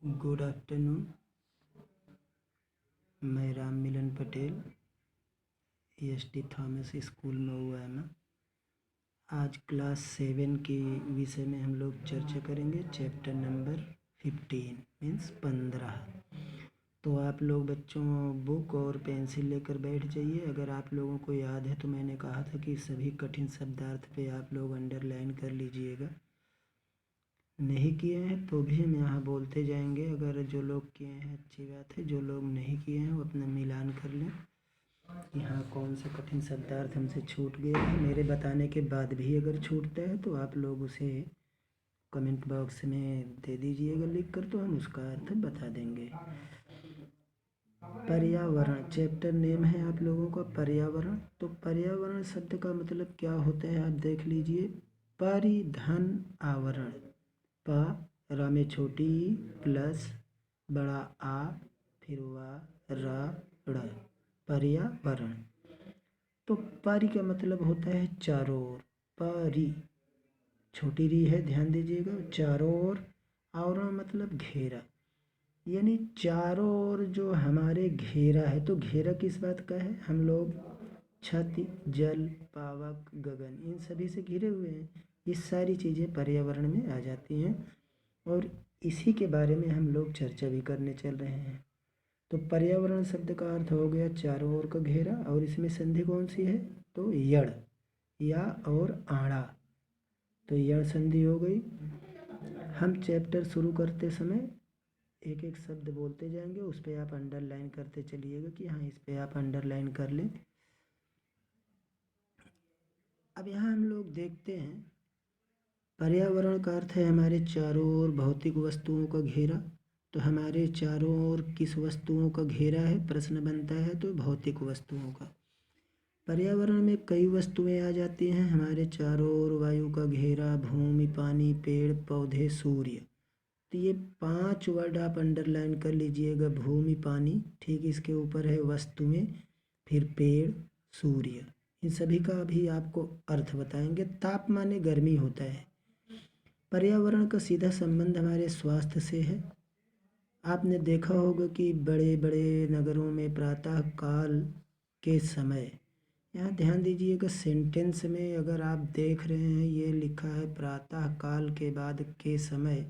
Good afternoon. मैं Ram Milan Patel ST. Thomas school में हुआ है मैं। आज क्लास 7 के विषय में हम लोग चर्चा करेंगे। Chapter number 15 means 15। तो आप लोग बच्चों बुक और पेंसिल लेकर बैठ जाइए। अगर आप लोगों को याद है तो मैंने कहा था कि सभी कठिन शब्दार्थ पे आप लोग अंडरलाइन कर लीजिएगा। नहीं किए हैं तो भी हम यहाँ बोलते जाएंगे। अगर जो लोग किए हैं अच्छी बात है, जो लोग नहीं किए हैं वो अपना मिलान कर लें। यहाँ कौन सा कठिन शब्दार्थ हमसे छूट गया है। मेरे बताने के बाद भी अगर छूटता है तो आप लोग उसे कमेंट बॉक्स में दे दीजिएगा लिख कर, तो हम उसका अर्थ बता देंगे। पर्यावरण चैप्टर नेम है आप लोगों का पर्यावरण। तो पर्यावरण शब्द का मतलब क्या होता है आप देख लीजिए। परिधन आवरण, प रा में छोटी ई प्लस बड़ा आ फिर वा रा ड़, पर्यावरण। तो परि का मतलब होता है चारों ओर। परि छोटी री है, ध्यान दीजिएगा, चारों ओर। आवरण मतलब घेरा, यानी चारों ओर जो हमारे घेरा है। तो घेरा किस बात का है? हम लोग छत, जल, पावक, गगन इन सभी से घिरे हुए हैं। ये सारी चीज़ें पर्यावरण में आ जाती हैं और इसी के बारे में हम लोग चर्चा भी करने चल रहे हैं। तो पर्यावरण शब्द का अर्थ हो गया चारों ओर का घेरा। और इसमें संधि कौन सी है? तो यड़, या और आड़ा, तो यड़ संधि हो गई। हम चैप्टर शुरू करते समय एक एक शब्द बोलते जाएंगे, उस पर आप अंडरलाइन करते चलिएगा कि हाँ इस पर आप अंडरलाइन कर लें। अब यहाँ हम लोग देखते हैं पर्यावरण का अर्थ है हमारे चारों ओर भौतिक वस्तुओं का घेरा। तो हमारे चारों ओर किस वस्तुओं का घेरा है? प्रश्न बनता है तो भौतिक वस्तुओं का। पर्यावरण में कई वस्तुएं आ जाती हैं हमारे चारों ओर। वायु का घेरा, भूमि, पानी, पेड़ पौधे, सूर्य। तो ये 5 वर्ड आप अंडरलाइन कर लीजिएगा। भूमि, पानी, ठीक इसके ऊपर है वस्तुएं, फिर पेड़, सूर्य। इन सभी का भी आपको अर्थ बताएंगे। ताप माने गर्मी होता है। पर्यावरण का सीधा संबंध हमारे स्वास्थ्य से है। आपने देखा होगा कि बड़े बड़े नगरों में प्रातः काल के समय, यहाँ ध्यान दीजिएगा सेंटेंस में अगर आप देख रहे हैं ये लिखा है प्रातः काल के बाद के समय,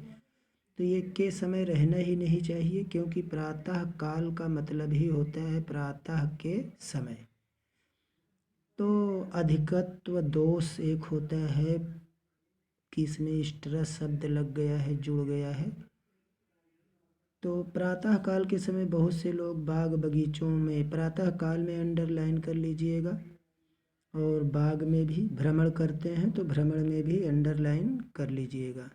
तो ये के समय रहना ही नहीं चाहिए, क्योंकि प्रातः काल का मतलब ही होता है प्रातः के समय। तो अधिकत्व दोष एक होता है कि इसमें स्ट्रेस शब्द लग गया है, जुड़ गया है। तो प्रातः काल के समय बहुत से लोग बाग बगीचों में, प्रातः काल में अंडरलाइन कर लीजिएगा, और बाग में भी भ्रमण करते हैं तो भ्रमण में भी अंडरलाइन कर लीजिएगा।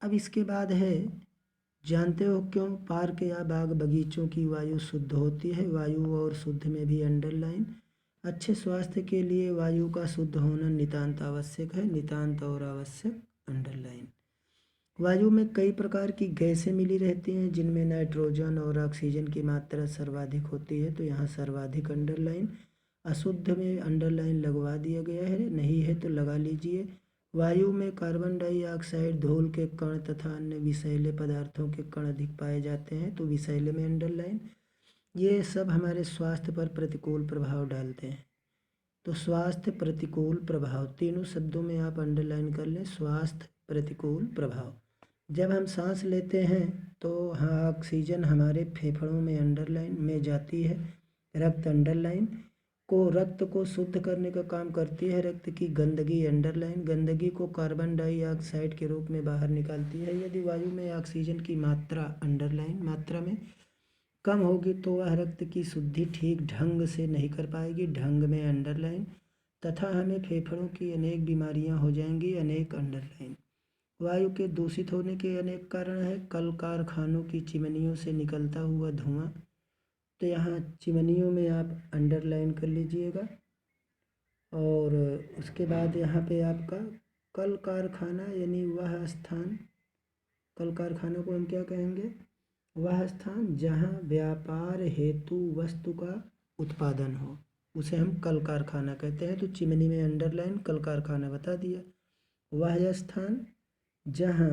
अब इसके बाद है, जानते हो क्यों पार्क या बाग बगीचों की वायु शुद्ध होती है? वायु और शुद्ध में भी अंडरलाइन। अच्छे स्वास्थ्य के लिए वायु का शुद्ध होना नितांत आवश्यक है। नितांत और आवश्यक, अंडरलाइन। वायु में कई प्रकार की गैसें मिली रहती हैं जिनमें नाइट्रोजन और ऑक्सीजन की मात्रा सर्वाधिक होती है, तो यहाँ सर्वाधिक अंडरलाइन। अशुद्ध में अंडरलाइन लगवा दिया गया है, नहीं है तो लगा लीजिए। वायु में कार्बन डाइऑक्साइड, धूल के कण तथा अन्य विषैले पदार्थों के कण अधिक पाए जाते हैं, तो विषैले में अंडरलाइन। ये सब हमारे स्वास्थ्य पर प्रतिकूल प्रभाव डालते हैं। तो स्वास्थ्य प्रतिकूल प्रभाव, तीनों शब्दों में आप अंडरलाइन कर लें। स्वास्थ्य प्रतिकूल प्रभाव, जब हम सांस लेते हैं तो हाँ ऑक्सीजन हमारे फेफड़ों में अंडरलाइन में जाती है। रक्त अंडरलाइन रक्त को शुद्ध करने का काम करती है। रक्त की गंदगी अंडरलाइन गंदगी को कार्बन डाइऑक्साइड के रूप में बाहर निकालती है। यदि वायु में ऑक्सीजन की मात्रा अंडरलाइन मात्रा में कम होगी तो वह रक्त की शुद्धि ठीक ढंग से नहीं कर पाएगी, ढंग में अंडरलाइन, तथा हमें फेफड़ों की अनेक बीमारियां हो जाएंगी, अनेक अंडरलाइन। वायु के दूषित होने के अनेक कारण हैं। कल कारखानों की चिमनियों से निकलता हुआ धुआं, तो यहाँ चिमनियों में आप अंडरलाइन कर लीजिएगा। और उसके बाद यहाँ पे आपका कल कारखाना यानी वह स्थान, कल कारखाना को हम क्या कहेंगे? वह स्थान जहाँ व्यापार हेतु वस्तु का उत्पादन हो, उसे हम कल कारखाना कहते हैं। तो चिमनी में अंडरलाइन, कल कारखाना बता दिया। वह स्थान जहाँ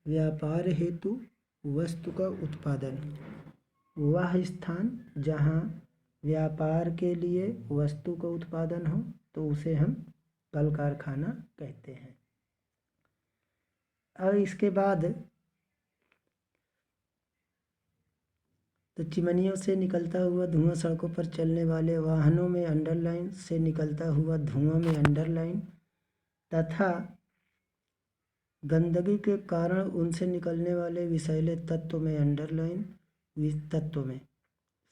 व्यापार हेतु वस्तु का उत्पादन, वह स्थान जहाँ व्यापार के लिए वस्तु का उत्पादन हो तो उसे हम कल कारखाना कहते हैं। अब इसके बाद तो चिमनियों से निकलता हुआ धुआं, सड़कों पर चलने वाले वाहनों में अंडरलाइन, से निकलता हुआ धुआं में अंडरलाइन, तथा गंदगी के कारण उनसे निकलने वाले विषैले तत्व में अंडरलाइन, तत्व में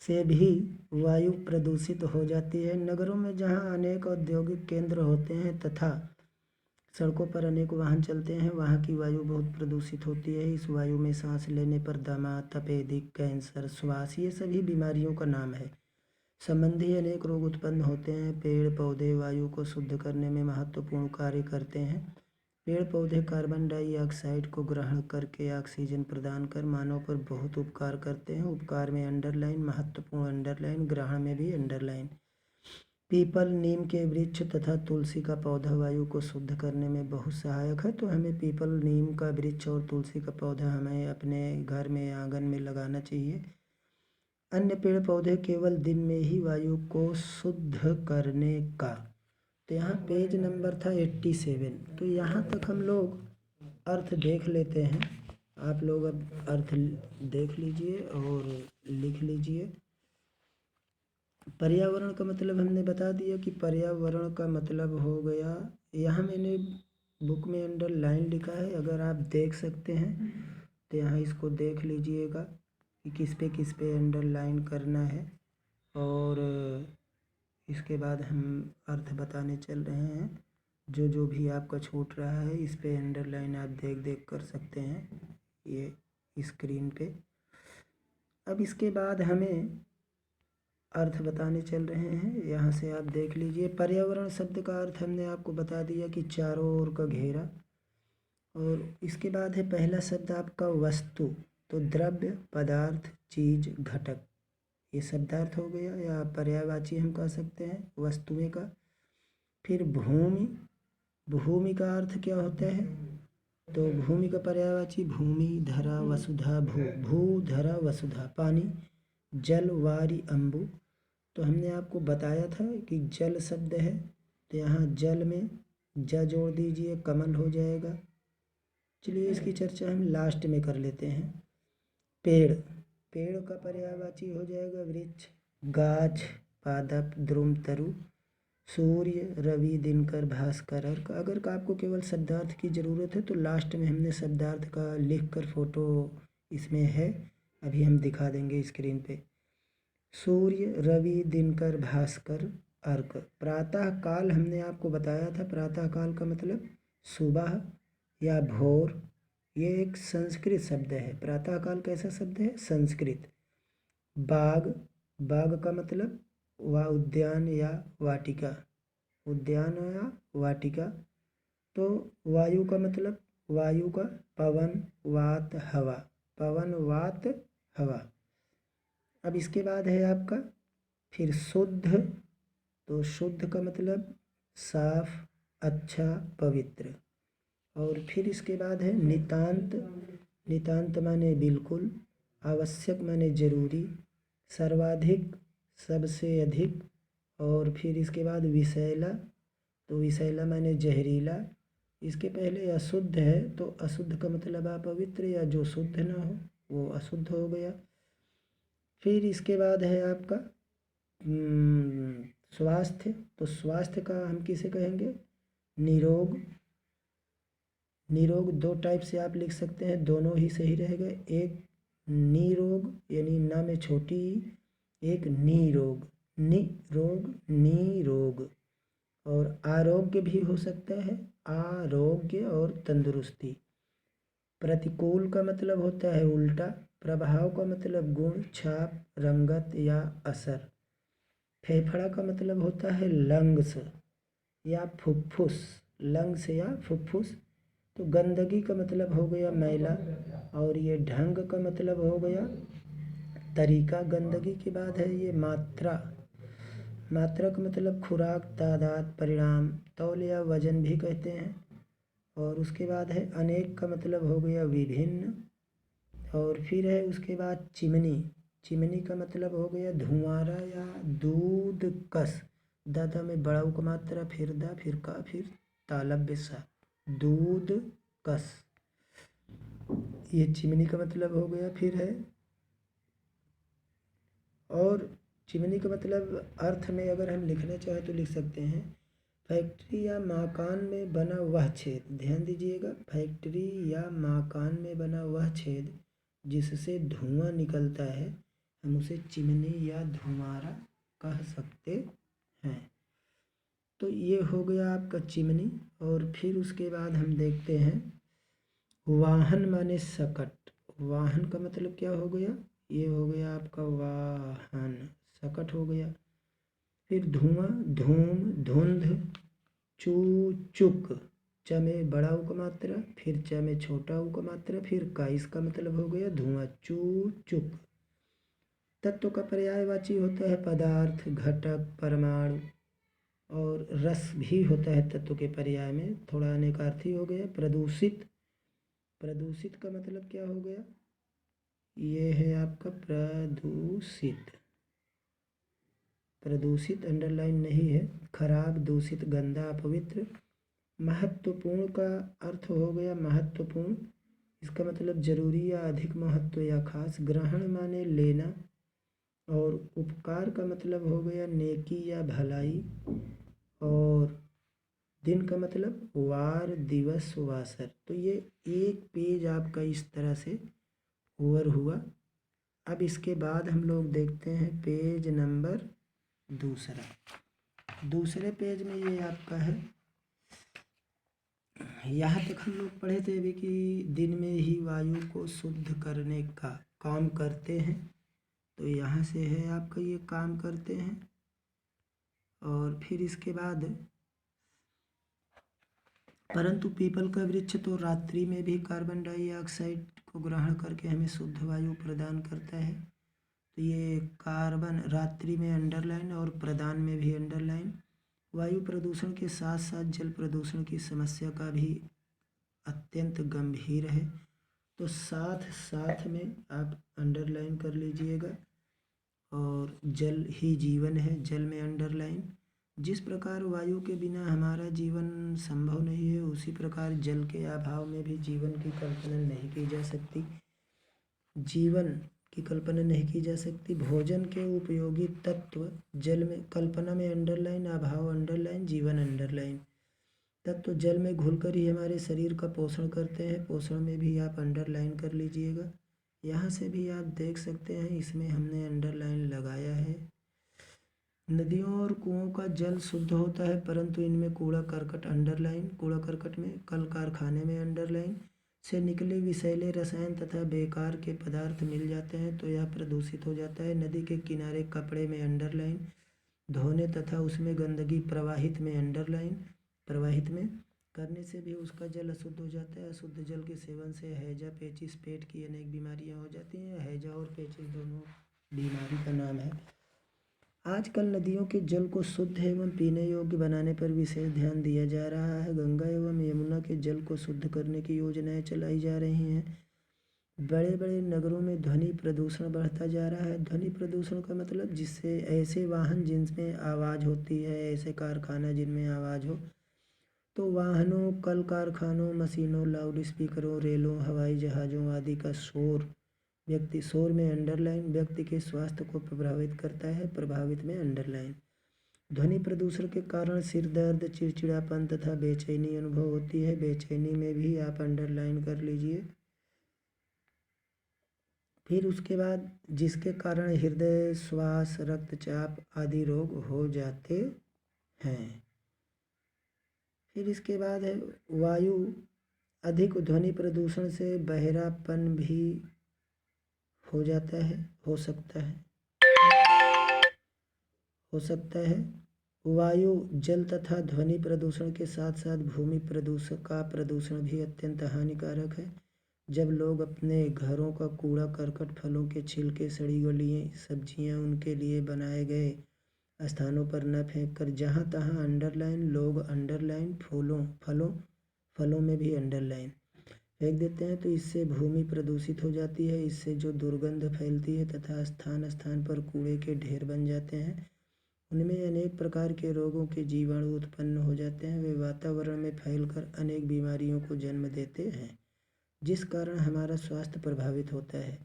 से भी वायु प्रदूषित हो जाती है। नगरों में जहाँ अनेक औद्योगिक केंद्र होते हैं तथा सड़कों पर अनेक वाहन चलते हैं, वहाँ की वायु बहुत प्रदूषित होती है। इस वायु में सांस लेने पर दमा, तपेदिक, कैंसर, श्वास, ये सभी बीमारियों का नाम है। संबंधी अनेक रोग उत्पन्न होते हैं। पेड़ पौधे वायु को शुद्ध करने में महत्वपूर्ण कार्य करते हैं। पेड़ पौधे कार्बन डाइऑक्साइड को ग्रहण करके ऑक्सीजन प्रदान कर मानव पर बहुत उपकार करते हैं। उपकार में अंडरलाइन, महत्वपूर्ण अंडरलाइन, ग्रहण में भी अंडरलाइन। पीपल, नीम के वृक्ष तथा तुलसी का पौधा वायु को शुद्ध करने में बहुत सहायक है। तो हमें पीपल, नीम का वृक्ष और तुलसी का पौधा हमें अपने घर में, आंगन में लगाना चाहिए। अन्य पेड़ पौधे केवल दिन में ही वायु को शुद्ध करने का। तो यहाँ पेज नंबर था 87। तो यहाँ तक हम लोग अर्थ देख लेते हैं। आप लोग अब अर्थ देख लीजिए और लिख लीजिए। पर्यावरण का मतलब हमने बता दिया कि पर्यावरण का मतलब हो गया, यहाँ मैंने बुक में अंडरलाइन लिखा है, अगर आप देख सकते हैं तो यहाँ इसको देख लीजिएगा कि किस पे अंडरलाइन करना है। और इसके बाद हम अर्थ बताने चल रहे हैं। जो भी आपका छूट रहा है इस पे अंडरलाइन आप देख कर सकते हैं ये स्क्रीन पे। अब इसके बाद हमें अर्थ बताने चल रहे हैं, यहाँ से आप देख लीजिए। पर्यावरण शब्द का अर्थ हमने आपको बता दिया कि चारों ओर का घेरा। और इसके बाद है पहला शब्द आपका वस्तु। तो द्रव्य, पदार्थ, चीज, घटक, ये शब्दार्थ हो गया या पर्यायवाची हम कह सकते हैं वस्तुएं का। फिर भूमि, भूमि का अर्थ क्या होता है? तो भूमि का पर्यायवाची भूमि, धरा, वसुधा, भू, धरा, वसुधा। पानी, जल, वारि, अम्बु। तो हमने आपको बताया था कि जल शब्द है, तो यहाँ जल में ज जोड़ दीजिए, कमल हो जाएगा। चलिए इसकी चर्चा हम लास्ट में कर लेते हैं। पेड़, पेड़ का पर्यायवाची हो जाएगा वृक्ष, गाछ, पादप, द्रुम, तरु। सूर्य, रवि, दिनकर, भास्कर, अर्क। अगर आपको केवल शब्दार्थ की ज़रूरत है तो लास्ट में हमने शब्दार्थ का लिख कर फोटो इसमें है, अभी हम दिखा देंगे स्क्रीन पे। सूर्य, रवि, दिनकर, भास्कर, अर्क। प्रातः काल हमने आपको बताया था, प्रातः काल का मतलब सुबह या भोर। ये एक संस्कृत शब्द है। प्रातः काल कैसा शब्द है? संस्कृत। बाग, बाग का मतलब उद्यान या वाटिका, उद्यान या वाटिका। तो वायु का मतलब वायु का पवन, वात, हवा, पवन, वात, हवा। अब इसके बाद है आपका फिर शुद्ध। तो शुद्ध का मतलब साफ, अच्छा, पवित्र। और फिर इसके बाद है नितांत। नितांत माने बिल्कुल, आवश्यक माने जरूरी, सर्वाधिक, सबसे अधिक। और फिर इसके बाद विषैला। तो विषैला माने जहरीला। इसके पहले अशुद्ध है, तो अशुद्ध का मतलब अपवित्र या जो शुद्ध ना हो वो अशुद्ध हो गया। फिर इसके बाद है आपका स्वास्थ्य। तो स्वास्थ्य का हम किसे कहेंगे? निरोग। निरोग दो टाइप से आप लिख सकते हैं, दोनों ही सही रहेगा। एक निरोग यानी न में छोटी, एक निरोग, निरोग, निरोग। और आरोग्य भी हो सकता है, आरोग्य और तंदुरुस्ती। प्रतिकूल का मतलब होता है उल्टा। प्रभाव का मतलब गुण, छाप, रंगत या असर। फेफड़ा का मतलब होता है लंग्स या फुफ्फुस, लंग्स या फुफ्फुस। तो गंदगी का मतलब हो गया मैला। और ये ढंग का मतलब हो गया तरीका। गंदगी के बाद है ये मात्रा। मात्रा का मतलब खुराक, तादाद, परिणाम, तौल या वजन भी कहते हैं। और उसके बाद है अनेक का मतलब हो गया विभिन्न। और फिर है उसके बाद चिमनी। चिमनी का मतलब हो गया धुआंरा या दूध कस। दादा में बड़ा उक मात्रा, फिर दा, फिर का, फिर तालब सा, दूध कस, ये चिमनी का मतलब हो गया। फिर है और चिमनी का मतलब अर्थ में अगर हम लिखना चाहें तो लिख सकते हैं फैक्ट्री या मकान में बना वह छेद। ध्यान दीजिएगा, फैक्ट्री या मकान में बना वह छेद जिससे धुआं निकलता है, हम उसे चिमनी या धुआंरा कह सकते हैं। तो ये हो गया आपका चिमनी। और फिर उसके बाद हम देखते हैं वाहन माने सकट। वाहन का मतलब क्या हो गया, ये हो गया आपका वाहन, सकट हो गया। फिर धुआं, धूम, धुंध, चू, चुक, च में बड़ा उक मात्रा, फिर च में छोटा उक मात्रा, फिर का, इसका मतलब हो गया धुआं, चू, चुक। तत्व का पर्यायवाची होता है पदार्थ, घटक, परमाणु। और रस भी होता है तत्व के पर्याय में, थोड़ा अनेकार्थी हो गया। प्रदूषित, प्रदूषित का मतलब क्या हो गया, ये है आपका प्रदूषित। प्रदूषित अंडरलाइन नहीं है, खराब, दूषित, गंदा, अपवित्र। महत्वपूर्ण का अर्थ हो गया महत्वपूर्ण, इसका मतलब जरूरी या अधिक महत्व या खास। ग्रहण माने लेना। और उपकार का मतलब हो गया नेकी या भलाई। और दिन का मतलब वार, दिवस, वासर। तो ये एक पेज आपका इस तरह से ओवर हुआ। अब इसके बाद हम लोग देखते हैं पेज नंबर दूसरा। दूसरे पेज में ये आपका है, यहाँ तक हम लोग पढ़े थे अभी कि दिन में ही वायु को शुद्ध करने का काम करते हैं। तो यहाँ से है आपका ये काम करते हैं। और फिर इसके बाद परंतु पीपल का वृक्ष तो रात्रि में भी कार्बन डाइऑक्साइड को ग्रहण करके हमें शुद्ध वायु प्रदान करता है। तो ये कार्बन रात्रि में अंडरलाइन और प्रदान में भी अंडरलाइन। वायु प्रदूषण के साथ साथ जल प्रदूषण की समस्या का भी अत्यंत गंभीर है। तो साथ साथ में आप अंडरलाइन कर लीजिएगा। और जल ही जीवन है, जल में अंडरलाइन। जिस प्रकार वायु के बिना हमारा जीवन संभव नहीं है, उसी प्रकार जल के अभाव में भी जीवन की कल्पना नहीं की जा सकती। जीवन की कल्पना नहीं की जा सकती। भोजन के उपयोगी तत्व जल में, कल्पना में अंडरलाइन, अभाव अंडरलाइन, जीवन अंडरलाइन। तत्व जल में घुलकर ही हमारे शरीर का पोषण करते हैं, पोषण में भी आप अंडरलाइन कर लीजिएगा। यहाँ से भी आप देख सकते हैं, इसमें हमने अंडरलाइन लगाया है। नदियों और कुओं का जल शुद्ध होता है, परंतु इनमें कूड़ा करकट अंडरलाइन। कूड़ा करकट में कल कारखाने में अंडरलाइन से निकले विषैले रसायन तथा बेकार के पदार्थ मिल जाते हैं, तो यह प्रदूषित हो जाता है। नदी के किनारे कपड़े में अंडरलाइन, धोने तथा उसमें गंदगी प्रवाहित में अंडरलाइन, प्रवाहित में करने से भी उसका जल अशुद्ध हो जाता है। अशुद्ध जल के सेवन से हैजा, पेचिस, पेट की अनेक बीमारियां हो जाती हैं। हैजा और पेचिस दोनों बीमारी का नाम है। आजकल नदियों के जल को शुद्ध एवं पीने योग्य बनाने पर विशेष ध्यान दिया जा रहा है। गंगा एवं यमुना के जल को शुद्ध करने की योजनाएं चलाई जा रही हैं। बड़े बड़े नगरों में ध्वनि प्रदूषण बढ़ता जा रहा है। ध्वनि प्रदूषण का मतलब जिससे ऐसे वाहन जिनमें आवाज़ होती है, ऐसे कारखाना जिनमें आवाज़ हो। तो वाहनों, कल कारखानों, मशीनों, लाउड स्पीकरों, रेलों, हवाई जहाज़ों आदि का शोर, व्यक्ति शोर में अंडरलाइन, व्यक्ति के स्वास्थ्य को प्रभावित करता है, प्रभावित में अंडरलाइन। ध्वनि प्रदूषण के कारण सिर दर्द, चिड़चिड़ापन तथा बेचैनी अनुभव होती है। बेचैनी में भी आप अंडरलाइन कर लीजिए। फिर उसके बाद जिसके कारण हृदय, श्वास, रक्तचाप आदि रोग हो जाते हैं। फिर इसके बाद है वायु अधिक ध्वनि प्रदूषण से बहरापन भी हो जाता है, हो सकता है। वायु, जल तथा ध्वनि प्रदूषण के साथ साथ भूमि प्रदूषण का प्रदूषण भी अत्यंत हानिकारक है। जब लोग अपने घरों का कूड़ा करकट, फलों के छिलके, सड़ी गली सब्जियां उनके लिए बनाए गए स्थानों पर न फेंक कर जहाँ तहाँ अंडरलाइन, लोग अंडरलाइन, फलों फलों में भी अंडरलाइन फेंक देते हैं तो इससे भूमि प्रदूषित हो जाती है, इससे जो दुर्गंध फैलती है तथा स्थान स्थान पर कूड़े के ढेर बन जाते हैं। उनमें अनेक प्रकार के रोगों के जीवाणु उत्पन्न हो जाते हैं, वे वातावरण में फैलकर अनेक बीमारियों को जन्म देते हैं, जिस कारण हमारा स्वास्थ्य प्रभावित होता है।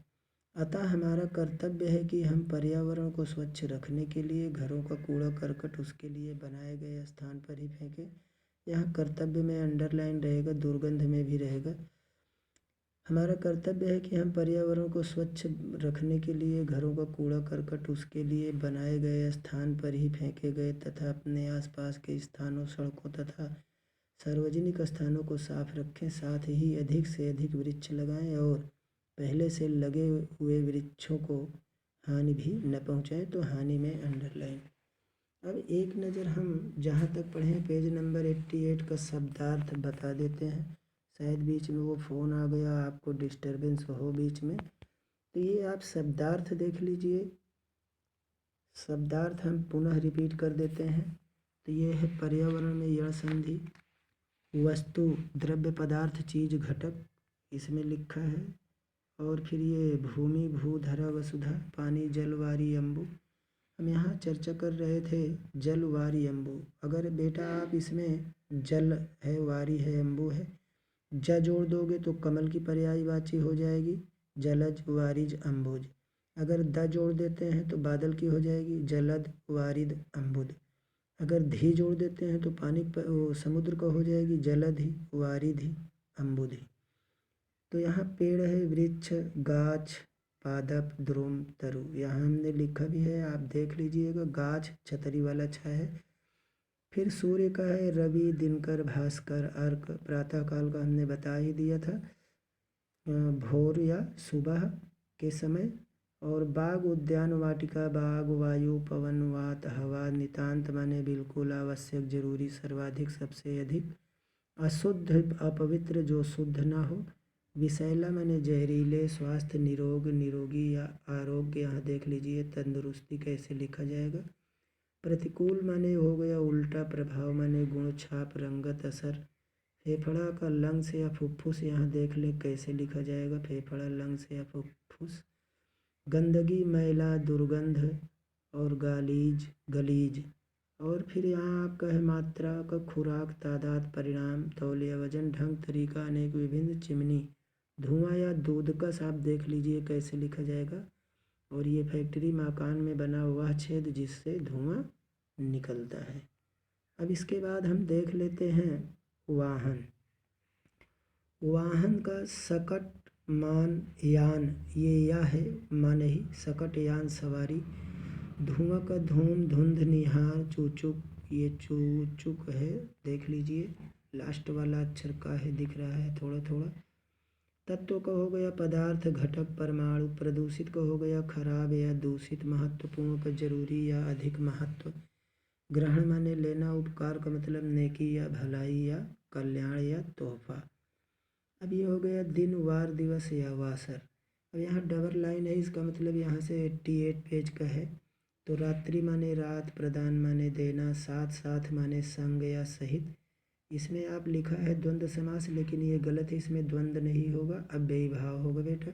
अतः हमारा कर्तव्य है कि हम पर्यावरण को स्वच्छ रखने के लिए घरों का कूड़ा करकट उसके लिए बनाए गए स्थान पर ही फेंकें। यहाँ कर्तव्य में अंडरलाइन रहेगा, दुर्गंध में भी रहेगा। हमारा कर्तव्य है कि हम पर्यावरण को स्वच्छ रखने के लिए घरों का कूड़ा करकट उसके लिए बनाए गए स्थान पर ही फेंके गए तथा अपने आसपास के स्थानों, सड़कों तथा सार्वजनिक स्थानों को साफ रखें। साथ ही अधिक से अधिक वृक्ष लगाएं और पहले से लगे हुए वृक्षों को हानि भी न पहुंचाएं। तो हानि में अंडरलाइन। अब एक नज़र हम जहाँ तक पढ़े पेज नंबर 88 का शब्दार्थ बता देते हैं। शायद बीच में वो फ़ोन आ गया, आपको डिस्टरबेंस हो बीच में, तो ये आप शब्दार्थ देख लीजिए। शब्दार्थ हम पुनः रिपीट कर देते हैं। तो ये है पर्यावरण में यण संधि, वस्तु, द्रव्य, पदार्थ, चीज, घटक, इसमें लिखा है। और फिर ये भूमि, भू, धरा, वसुधा, पानी, जल, वारी, अम्बु। हम यहाँ चर्चा कर रहे थे जल, वारी, अम्बु। अगर बेटा आप इसमें जल है, वारी है, अम्बु है, ज जोड़ दोगे तो कमल की पर्यायवाची हो जाएगी, जलज, वारिज, अम्बुज। अगर द जोड़ देते हैं तो बादल की हो जाएगी, जलद, वारिद, अम्बुद। अगर धी जोड़ देते हैं तो पानी समुद्र का हो जाएगी, जलधि, वारिधि, अम्बुधि। तो यहाँ पेड़ है, वृक्ष, गाछ, पादप, द्रुम, तरु। यहाँ हमने लिखा भी है, आप देख लीजिएगा। गाछ छतरी वाला छा है। फिर सूर्य का है, रवि, दिनकर, भास्कर, अर्क। प्रातःकाल का हमने बता ही दिया था, भोर या सुबह के समय। और बाग, उद्यान, वाटिका, बाग, वायु, पवन, वात, हवा। नितांत माने बिल्कुल, आवश्यक, जरूरी, सर्वाधिक, सबसे अधिक। अशुद्ध, अपवित्र, जो शुद्ध ना हो। विषैला माने जहरीले, स्वास्थ्य, निरोग, निरोगी या आरोग्य। यहाँ देख लीजिए तंदुरुस्ती कैसे लिखा जाएगा। प्रतिकूल माने हो गया उल्टा, प्रभाव माने गुण, छाप, रंगत, असर। फेफड़ा का लंग्स या फुफ्फुस, यहाँ देख ले कैसे लिखा जाएगा, फेफड़ा, लंग्स या फुफ्फुस। गंदगी, मैला, दुर्गंध और गालीज, गलीज। और फिर यहाँ आपका है मात्रा का, खुराक, तादाद, परिणाम, तौलिया, वजन, ढंग, तरीका, अनेक, विभिन्न, चिमनी। धुआं या दूधकस, आप देख लीजिए कैसे लिखा जाएगा। और ये फैक्ट्री, मकान में बना वह छेद जिससे धुआं निकलता है। अब इसके बाद हम देख लेते हैं वाहन। वाहन का सकट, मान, यान, ये या है माने ही, सकट, यान, सवारी। धुआं का धूम, धुंध, निहार, चूचुक, ये चूचुक है, देख लीजिए। लास्ट वाला अक्षर का है, दिख रहा है थोड़ा थोड़ा। तत्व का हो गया पदार्थ, घटक, परमाणु। प्रदूषित का हो गया खराब या दूषित। महत्वपूर्ण का जरूरी या अधिक महत्व। ग्रहण माने लेना, उपकार का मतलब नेकी या भलाई या कल्याण या तोहफा। अब ये हो गया दिन, वार, दिवस या वासर। अब यहाँ डबल लाइन है, इसका मतलब यहाँ से 88 पेज का है। तो रात्रि माने रात, प्रदान माने देना, साथ साथ माने संग या सहित। इसमें आप लिखा है द्वंद्व समास, लेकिन ये गलत है, इसमें द्वंद्व नहीं होगा, अब भाव होगा बेटा।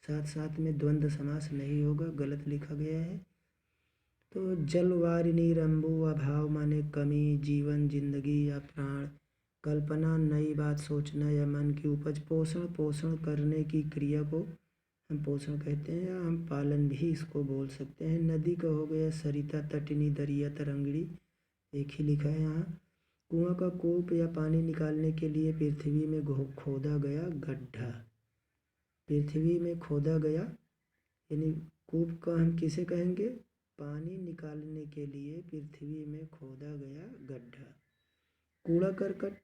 साथ साथ में द्वंद्व समास नहीं होगा, गलत लिखा गया है। तो जल, वारिणी, रंबु, अभाव माने कमी, जीवन, जिंदगी या प्राण। कल्पना, नई बात सोचना या मन की उपज। पोषण, पोषण करने की क्रिया को हम पोषण कहते हैं, या हम पालन भी इसको बोल सकते हैं। नदी का हो गया सरिता, तटनी, दरिया, तरंगड़ी, एक ही लिखा है यहाँ। कुआं का कूप या पानी निकालने के लिए पृथ्वी में खोदा गया गड्ढा। पृथ्वी में खोदा गया, यानी कूप का हम किसे कहेंगे, पानी निकालने के लिए पृथ्वी में खोदा गया गड्ढा। कूड़ा करकट,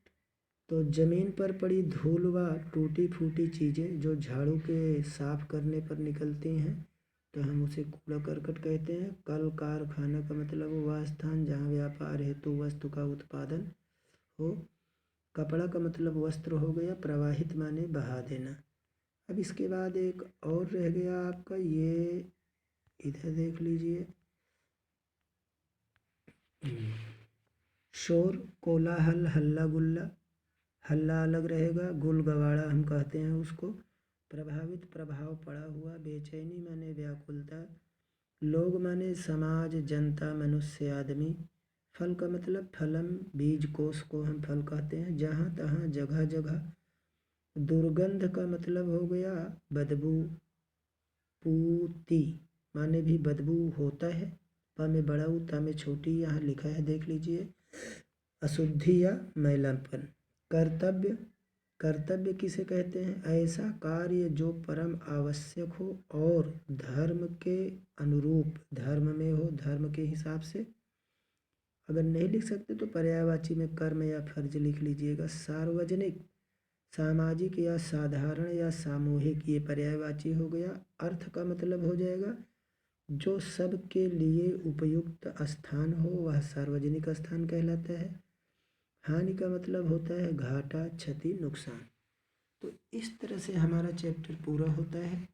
तो जमीन पर पड़ी धूल व टूटी फूटी चीज़ें जो झाड़ू के साफ करने पर निकलती हैं, तो हम उसे कूड़ा करकट कहते हैं। कल कारखाना का मतलब वह स्थान जहाँ व्यापार हेतु वस्तु का उत्पादन हो। कपड़ा का मतलब वस्त्र हो गया। प्रवाहित माने बहा देना। अब इसके बाद एक और रह गया आपका, ये इधर देख लीजिए, शोर, कोलाहल, हल्ला गुल्ला। हल्ला अलग रहेगा। गुलगवाड़ा हम कहते हैं उसको। प्रभावित, प्रभाव पड़ा हुआ। बेचैनी माने व्याकुलता। लोग माने समाज, जनता, मनुष्य, आदमी। फल का मतलब फलम, बीज कोश को हम फल कहते हैं। जहाँ तहाँ, जगह जगह। दुर्गंध का मतलब हो गया बदबू। पूती माने भी बदबू होता है। प में बड़ा ऊ, ता में छोटी, यहाँ लिखा है देख लीजिए। अशुद्धि या मैलापन। कर्तव्य, कर्तव्य किसे कहते हैं? ऐसा कार्य जो परम आवश्यक हो और धर्म के अनुरूप, धर्म में हो, धर्म के हिसाब से। अगर नहीं लिख सकते तो पर्यायवाची में कर्म या फर्ज लिख लीजिएगा। सार्वजनिक, सामाजिक या साधारण या सामूहिक, ये पर्यायवाची हो गया। अर्थ का मतलब हो जाएगा जो सबके लिए उपयुक्त स्थान हो वह सार्वजनिक स्थान कहलाता है। हानि का मतलब होता है घाटा, क्षति, नुकसान। तो इस तरह से हमारा चैप्टर पूरा होता है।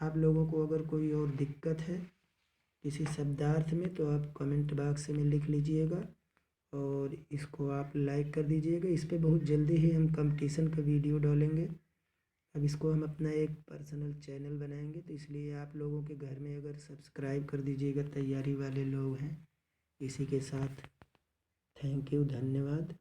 आप लोगों को अगर कोई और दिक्कत है किसी शब्दार्थ में तो आप कमेंट बॉक्स में लिख लीजिएगा और इसको आप लाइक कर दीजिएगा। इस पे बहुत जल्दी ही हम कंपटीशन का वीडियो डालेंगे। अब इसको हम अपना एक पर्सनल चैनल बनाएंगे, तो इसलिए आप लोगों के घर में अगर सब्सक्राइब कर दीजिएगा, तैयारी वाले लोग हैं। इसी के साथ थैंक यू, धन्यवाद।